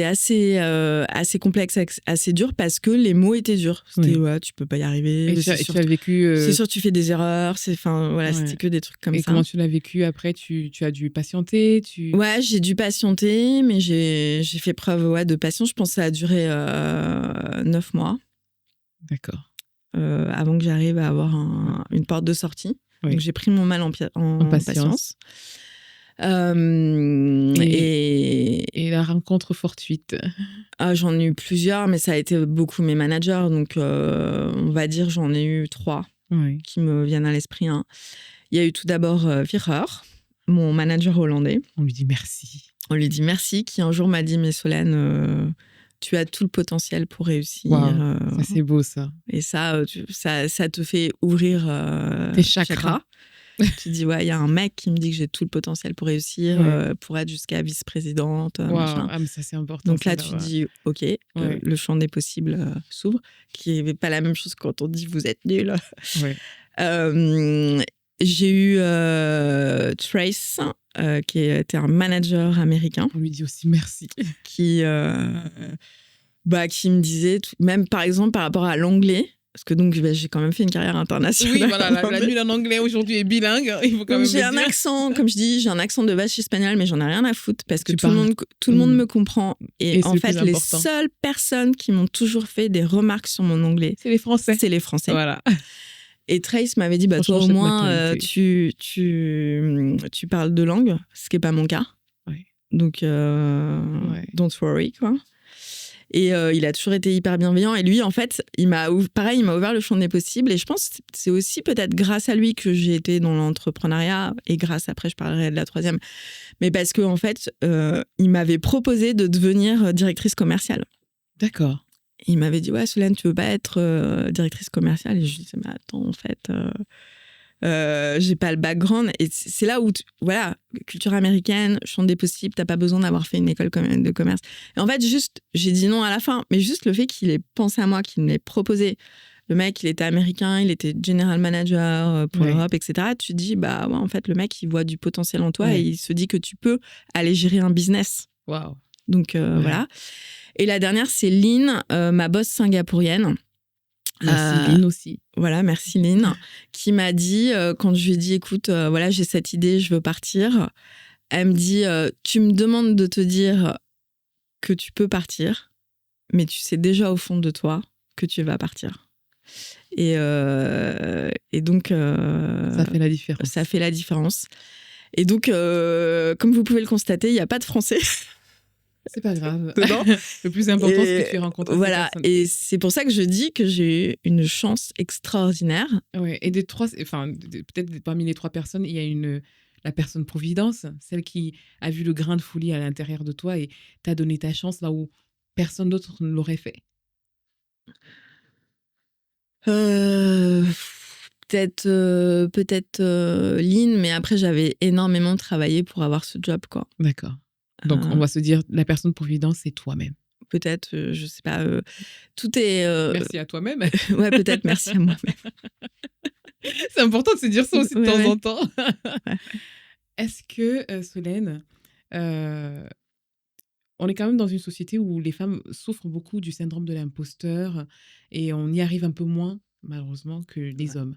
assez complexe, assez dur parce que les mots étaient durs. C'était, Oui. ouais, tu peux pas y arriver. Et tu as vécu... C'est sûr, tu fais des erreurs. Voilà, Ouais. c'était que des trucs comme Et ça. comment tu l'as vécu après? Tu as dû patienter? Ouais, j'ai dû patienter, mais j'ai fait preuve de patience. Je pense que ça a duré 9 mois. D'accord. Avant que j'arrive à avoir une porte de sortie. Oui. Donc j'ai pris mon mal en patience. Et la rencontre fortuite? J'en ai eu plusieurs, mais ça a été beaucoup mes managers. Donc on va dire j'en ai eu 3 qui me viennent à l'esprit. Hein. Il y a eu tout d'abord Virer, mon manager hollandais. On lui dit merci. On lui dit merci, qui un jour m'a dit mais Solène, tu as tout le potentiel pour réussir. Wow, ça c'est beau ça. Et ça te fait ouvrir tes chakras. Tu dis ouais, il y a un mec qui me dit que j'ai tout le potentiel pour réussir, pour être jusqu'à vice-présidente. Machin. Ah, mais ça c'est important. Donc là tu dis ok, le champ des possibles s'ouvre, qui n'est pas la même chose quand on dit vous êtes nul. J'ai eu Trace, qui était un manager américain. On lui dit aussi merci. Qui me disait, même par exemple par rapport à l'anglais, parce que donc j'ai quand même fait une carrière internationale. Oui, voilà, la nulle en anglais aujourd'hui est bilingue. Il faut quand même j'ai un dire. accent, comme je dis, j'ai un accent de vache espagnole, mais j'en ai rien à foutre parce que tout le monde me comprend. Et en fait, les seules personnes qui m'ont toujours fait des remarques sur mon anglais, c'est les Français. Voilà. Et Trace m'avait dit, toi au moins, tu parles 2 langues, ce qui n'est pas mon cas. Donc, don't worry, quoi. Et il a toujours été hyper bienveillant. Et lui, en fait, il m'a ouvert le champ des possibles. Et je pense que c'est aussi peut-être grâce à lui que j'ai été dans l'entrepreneuriat. Et grâce, après, je parlerai de la 3e. Mais parce qu'en fait, il m'avait proposé de devenir directrice commerciale. D'accord. Et il m'avait dit, ouais, Solène, tu veux pas être directrice commerciale? Et je lui disais, mais attends, en fait... j'ai pas le background et c'est là où voilà, culture américaine, champ des possibles, t'as pas besoin d'avoir fait une école de commerce. Et en fait, juste j'ai dit non à la fin, mais juste le fait qu'il ait pensé à moi, qu'il me l'ait proposé, le mec il était américain, il était general manager pour l'Europe, etc. Tu te dis bah ouais, en fait le mec il voit du potentiel en toi et il se dit que tu peux aller gérer un business. Waouh. Donc voilà. Et la dernière c'est Lynn, ma boss singapourienne. Merci Lynn aussi. Voilà, merci Lynn, qui m'a dit, quand je lui ai dit, écoute, voilà, j'ai cette idée, je veux partir. Elle me dit, tu me demandes de te dire que tu peux partir, mais tu sais déjà au fond de toi que tu vas partir. Et donc... ça fait la différence. Ça fait la différence. Et donc, comme vous pouvez le constater, il n'y a pas de Français. C'est pas grave. Le plus important, c'est que tu rencontres voilà, et c'est pour ça que je dis que j'ai eu une chance extraordinaire. Ouais, et peut-être parmi les 3 personnes, il y a la personne providence, celle qui a vu le grain de folie à l'intérieur de toi et t'a donné ta chance là où personne d'autre ne l'aurait fait. Peut-être lean, mais après, j'avais énormément travaillé pour avoir ce job, quoi. D'accord. Donc, on va se dire, la personne providence, c'est toi-même. Peut-être, je sais pas, tout est... Merci à toi-même. Ouais, peut-être, merci à moi-même. C'est important de se dire ça aussi de temps en temps. Ouais. Est-ce que, Solène, on est quand même dans une société où les femmes souffrent beaucoup du syndrome de l'imposteur et on y arrive un peu moins, malheureusement, que les hommes.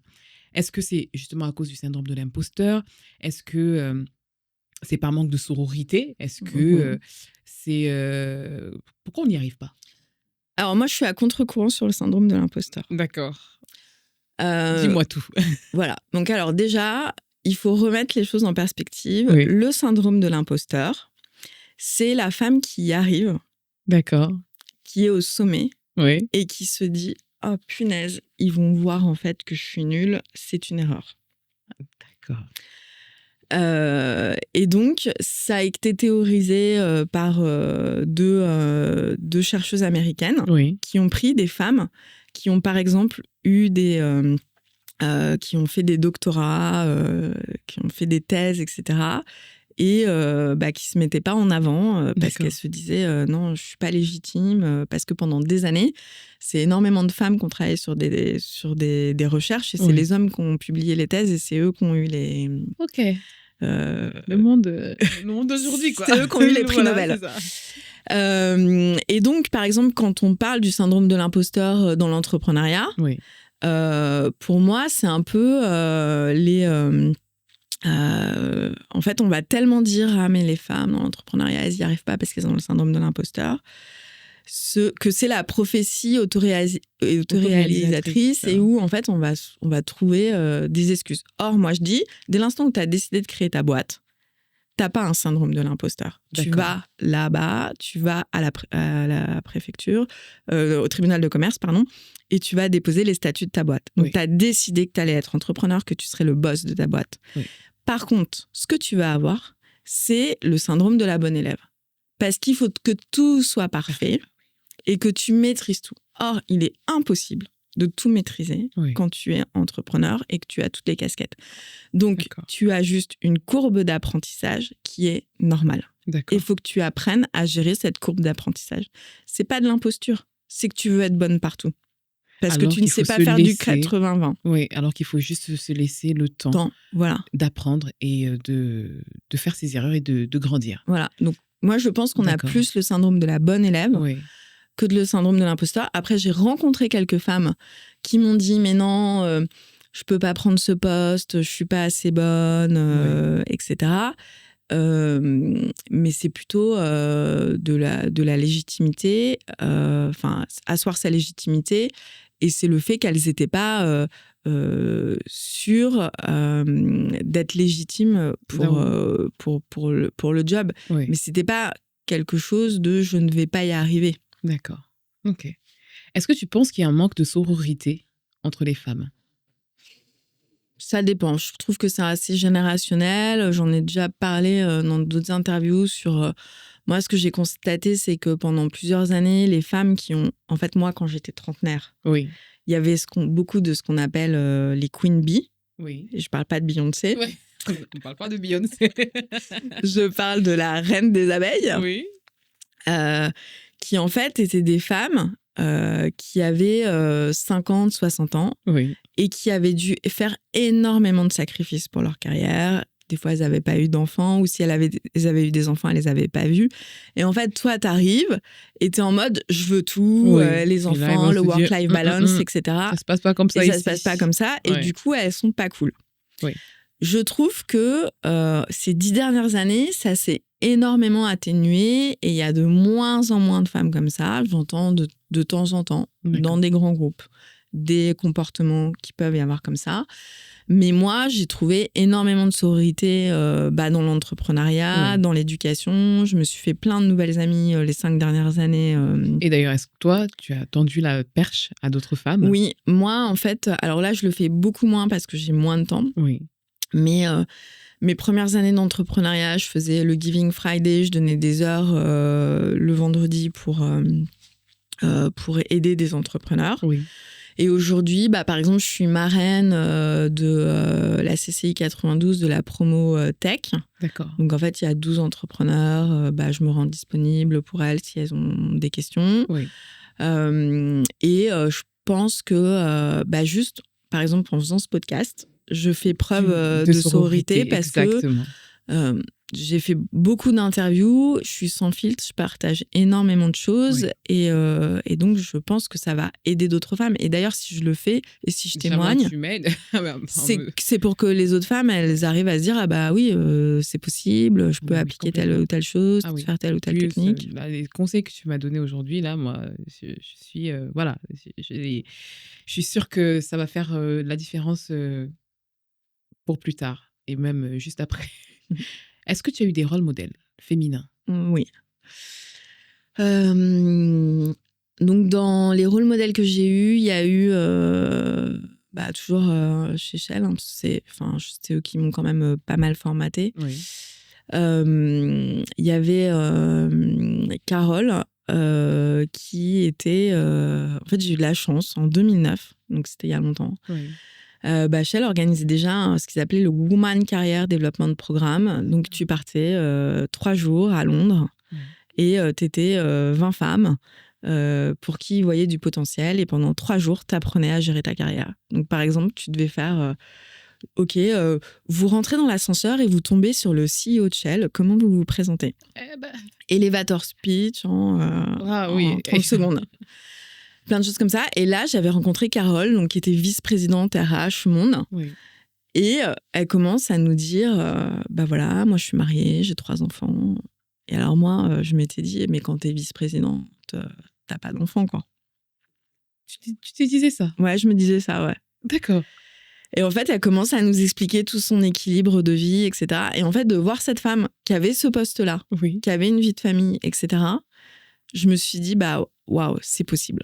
Est-ce que c'est justement à cause du syndrome de l'imposteur? Est-ce que c'est par manque de sororité? Est-ce que c'est... Pourquoi on n'y arrive pas? Alors, moi, je suis à contre-courant sur le syndrome de l'imposteur. D'accord. Dis-moi tout. Voilà. Donc, alors déjà, il faut remettre les choses en perspective. Oui. Le syndrome de l'imposteur, c'est la femme qui y arrive, D'accord. qui est au sommet Oui. et qui se dit « Oh, punaise, ils vont voir en fait que je suis nulle, c'est une erreur. » D'accord. Et donc, ça a été théorisé par deux chercheuses américaines qui ont pris des femmes qui ont, par exemple, eu qui ont fait des doctorats, qui ont fait des thèses, etc. Et qui se mettaient pas en avant parce qu'elles se disaient non, je suis pas légitime, parce que pendant des années, c'est énormément de femmes qui ont travaillé sur des recherches et c'est les hommes qui ont publié les thèses et c'est eux qui ont eu les... Ok. Le monde d'aujourd'hui, quoi. C'est eux qui ont eu les prix Nobel. Et donc, par exemple, quand on parle du syndrome de l'imposteur dans l'entrepreneuriat, pour moi, c'est un peu en fait, on va tellement dire « Ah, mais les femmes dans l'entrepreneuriat, elles n'y arrivent pas parce qu'elles ont le syndrome de l'imposteur », que c'est la prophétie autoréalisatrice et où, en fait, on va trouver des excuses. Or, moi, je dis, dès l'instant où tu as décidé de créer ta boîte, tu n'as pas un syndrome de l'imposteur. Tu vas là-bas, tu vas à la préfecture, au tribunal de commerce, pardon, et tu vas déposer les statuts de ta boîte. Donc, tu as décidé que tu allais être entrepreneur, que tu serais le boss de ta boîte. Oui. Par contre, ce que tu vas avoir, c'est le syndrome de la bonne élève. Parce qu'il faut que tout soit parfait et que tu maîtrises tout. Or, il est impossible de tout maîtriser quand tu es entrepreneur et que tu as toutes les casquettes. Donc, tu as juste une courbe d'apprentissage qui est normale. Et il faut que tu apprennes à gérer cette courbe d'apprentissage. C'est pas de l'imposture, c'est que tu veux être bonne partout. Parce que tu ne sais pas faire du 80-20. Oui, alors qu'il faut juste se laisser le temps d'apprendre et de faire ses erreurs et de grandir. Voilà, donc moi je pense qu'on a plus le syndrome de la bonne élève que le syndrome de l'imposteur. Après, j'ai rencontré quelques femmes qui m'ont dit « Mais non, je peux pas prendre ce poste, je suis pas assez bonne, etc. » Mais c'est plutôt de la légitimité, asseoir sa légitimité. Et c'est le fait qu'elles n'étaient pas sûres d'être légitimes pour le job. Mais ce n'était pas quelque chose de « je ne vais pas y arriver ». D'accord. Ok. Est-ce que tu penses qu'il y a un manque de sororité entre les femmes ? Ça dépend. Je trouve que c'est assez générationnel. J'en ai déjà parlé dans d'autres interviews sur... moi, ce que j'ai constaté, c'est que pendant plusieurs années, les femmes qui ont... En fait, moi, quand j'étais trentenaire, il y avait beaucoup de ce qu'on appelle les Queen Bee. Oui. Et je ne parle pas de Beyoncé. Oui. On ne parle pas de Beyoncé. Je parle de la reine des abeilles. Oui. Qui, en fait, étaient des femmes qui avaient 50, 60 ans et qui avaient dû faire énormément de sacrifices pour leur carrière. Des fois, elles n'avaient pas eu d'enfants ou si elles avaient eu des enfants, elles ne les avaient pas vus. Et en fait, toi, tu arrives et tu es en mode « je veux tout, les enfants, le work-life balance, etc. » Ça ne se passe pas comme ça et ici. Ça ne se passe pas comme ça. Et du coup, elles ne sont pas cool. Oui. Je trouve que ces 10 dernières années, ça s'est énormément atténué et il y a de moins en moins de femmes comme ça. J'entends de temps en temps, dans des grands groupes, des comportements qui peuvent y avoir comme ça. Mais moi, j'ai trouvé énormément de sororité dans l'entrepreneuriat, dans l'éducation. Je me suis fait plein de nouvelles amies les 5 dernières années. Et d'ailleurs, est-ce que toi, tu as tendu la perche à d'autres femmes ? Oui, moi, en fait, alors là, je le fais beaucoup moins parce que j'ai moins de temps. Oui. Mais mes premières années d'entrepreneuriat, je faisais le Giving Friday, je donnais des heures le vendredi pour aider des entrepreneurs. Oui. Et aujourd'hui, par exemple, je suis marraine de la CCI 92 de la promo tech. D'accord. Donc, en fait, il y a 12 entrepreneurs. Je me rends disponible pour elles si elles ont des questions. Oui. Je pense que, juste, par exemple, en faisant ce podcast, je fais preuve de sororité parce exactement. que j'ai fait beaucoup d'interviews, je suis sans filtre, je partage énormément de choses et donc je pense que ça va aider d'autres femmes. Et d'ailleurs, si je le fais et si je témoigne, tu m'aides. c'est pour que les autres femmes, elles arrivent à se dire, ah bah oui, c'est possible, je peux appliquer telle ou telle chose, faire telle ou telle technique. Les conseils que tu m'as donnés aujourd'hui, là, moi, je suis, voilà, je suis sûre que ça va faire la différence pour plus tard et même juste après. Est-ce que tu as eu des rôles modèles féminins? Oui. Donc, dans les rôles modèles que j'ai eus, il y a eu toujours chez Shell, hein, c'est eux qui m'ont quand même pas mal formatée. Oui. Il y avait Carole qui était... en fait, j'ai eu de la chance en 2009, donc c'était il y a longtemps. Oui. Shell organisait déjà ce qu'ils appelaient le Woman Career Development Programme. Donc, tu partais 3 jours à Londres et tu étais 20 femmes pour qui ils voyaient du potentiel. Et pendant 3 jours, tu apprenais à gérer ta carrière. Donc, par exemple, tu devais faire... vous rentrez dans l'ascenseur et vous tombez sur le CEO de Shell. Comment vous vous présentez? Elevator speech en 30 secondes. Plein de choses comme ça. Et là, j'avais rencontré Carole, donc, qui était vice-présidente RH Monde. Oui. Et elle commence à nous dire, voilà, moi, je suis mariée, j'ai 3 enfants. Et alors, moi, je m'étais dit, mais quand t'es vice-présidente, t'as pas d'enfants, quoi. Tu te disais ça? Ouais, je me disais ça, ouais. D'accord. Et en fait, elle commence à nous expliquer tout son équilibre de vie, etc. Et en fait, de voir cette femme qui avait ce poste-là, qui avait une vie de famille, etc., je me suis dit, waouh, c'est possible.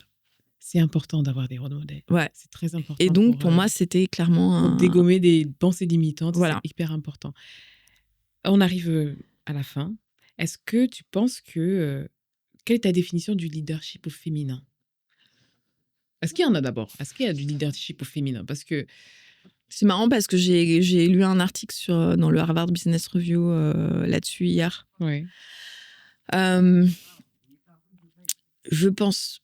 C'est important d'avoir des rôles modèles. Ouais. C'est très important. Et donc, pour moi, c'était clairement... Pour dégommer des pensées limitantes, voilà. C'est hyper important. On arrive à la fin. Est-ce que tu penses que... quelle est ta définition du leadership au féminin? Est-ce qu'il y en a d'abord? Est-ce qu'il y a du leadership au féminin? Parce que... C'est marrant parce que j'ai lu un article dans le Harvard Business Review là-dessus hier. Oui. Je pense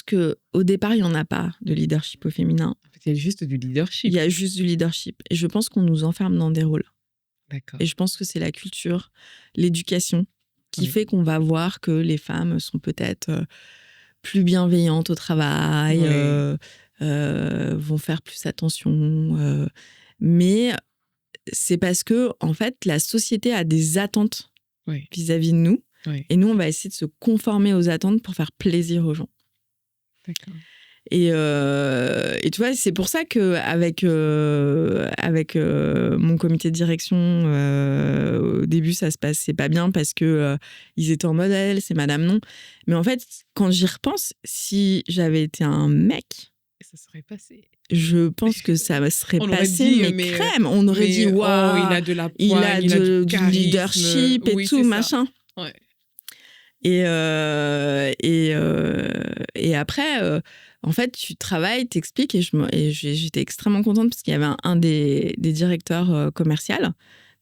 qu'au départ, il n'y en a pas de leadership au féminin. En fait, il y a juste du leadership. Il y a juste du leadership. Et je pense qu'on nous enferme dans des rôles. D'accord. Et je pense que c'est la culture, l'éducation qui fait qu'on va voir que les femmes sont peut-être plus bienveillantes au travail, vont faire plus attention. Mais c'est parce que, en fait, la société a des attentes vis-à-vis de nous. Oui. Et nous, on va essayer de se conformer aux attentes pour faire plaisir aux gens. D'accord. Et tu vois, c'est pour ça qu'avec mon comité de direction, au début, ça se passait pas bien parce que ils étaient en mode, c'est madame non. Mais en fait, quand j'y repense, si j'avais été un mec... Ça serait passé. Je pense que ça serait passé, mais crème. On aurait dit, waouh, il a de la poigne, il a du charisme, leadership et tout, machin. Ouais. Et après, en fait, tu travailles, t'expliques, et j'étais extrêmement contente parce qu'il y avait un des directeurs commerciaux.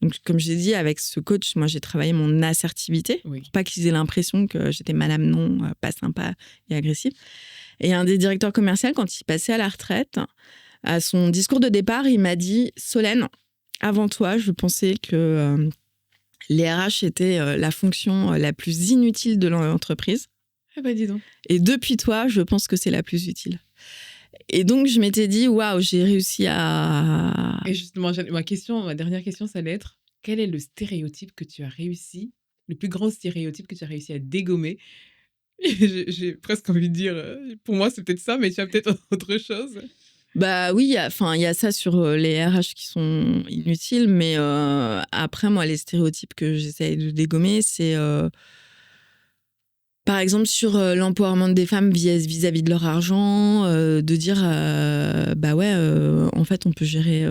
Donc, comme je l'ai dit, avec ce coach, moi, j'ai travaillé mon assertivité pour pas qu'ils aient l'impression que j'étais madame non, pas sympa et agressive. Et un des directeurs commerciaux, quand il passait à la retraite, à son discours de départ, il m'a dit « Solène, avant toi, je pensais que les RH étaient la fonction la plus inutile de l'entreprise. Ah bah dis donc. Et depuis toi, je pense que c'est la plus utile. » Et donc, je m'étais dit « Waouh, j'ai réussi à... » Et justement, ma dernière question, ça allait être « Quel est le stéréotype que tu as réussi, le plus grand stéréotype que tu as réussi à dégommer ?» J'ai presque envie de dire, pour moi, c'est peut-être ça, mais tu as peut-être autre chose. Bah oui, il y a ça sur les RH qui sont inutiles, mais après, moi, les stéréotypes que j'essaye de dégommer, c'est par exemple sur l'empowerment des femmes vis-à-vis de leur argent, de dire en fait, on peut gérer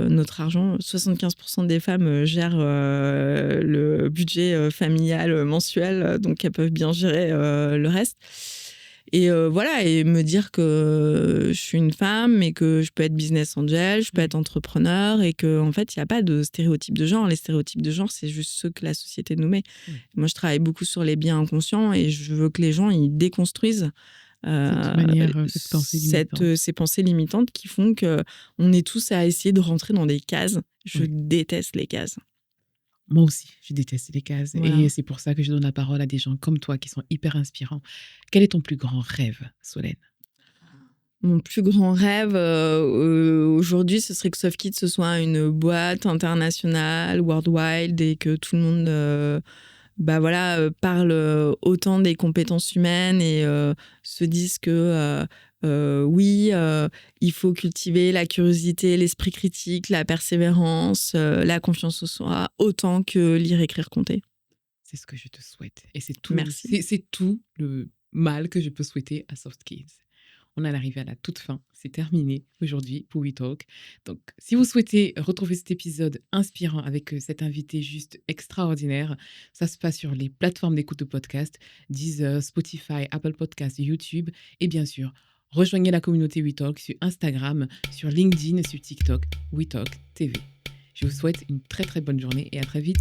notre argent. 75% des femmes gèrent le budget familial mensuel, donc elles peuvent bien gérer le reste. voilà, et me dire que je suis une femme et que je peux être business angel, je peux être entrepreneur et qu'en fait, il n'y a pas de stéréotypes de genre. Les stéréotypes de genre, c'est juste ceux que la société nous met. Moi, je travaille beaucoup sur les biais inconscients et je veux que les gens ils déconstruisent ces pensées limitantes qui font qu'on est tous à essayer de rentrer dans des cases. Je déteste les cases. Moi aussi, je déteste les cases. Voilà. Et c'est pour ça que je donne la parole à des gens comme toi qui sont hyper inspirants. Quel est ton plus grand rêve, Solène? Mon plus grand rêve aujourd'hui, ce serait que SoftKids ce soit une boîte internationale, worldwide, et que tout le monde parle autant des compétences humaines et se dise que oui, il faut cultiver la curiosité, l'esprit critique, la persévérance, la confiance en soi, autant que lire, écrire, compter. C'est ce que je te souhaite. Et c'est tout, Merci. c'est tout le mal que je peux souhaiter à SoftKids. On est arrivé à la toute fin. C'est terminé aujourd'hui pour WeTalk. Donc, si vous souhaitez retrouver cet épisode inspirant avec cet invité juste extraordinaire, ça se passe sur les plateformes d'écoute de podcast, Deezer, Spotify, Apple Podcasts, YouTube. Et bien sûr, rejoignez la communauté WeTalk sur Instagram, sur LinkedIn, sur TikTok, WeTalk TV. Je vous souhaite une très très bonne journée et à très vite.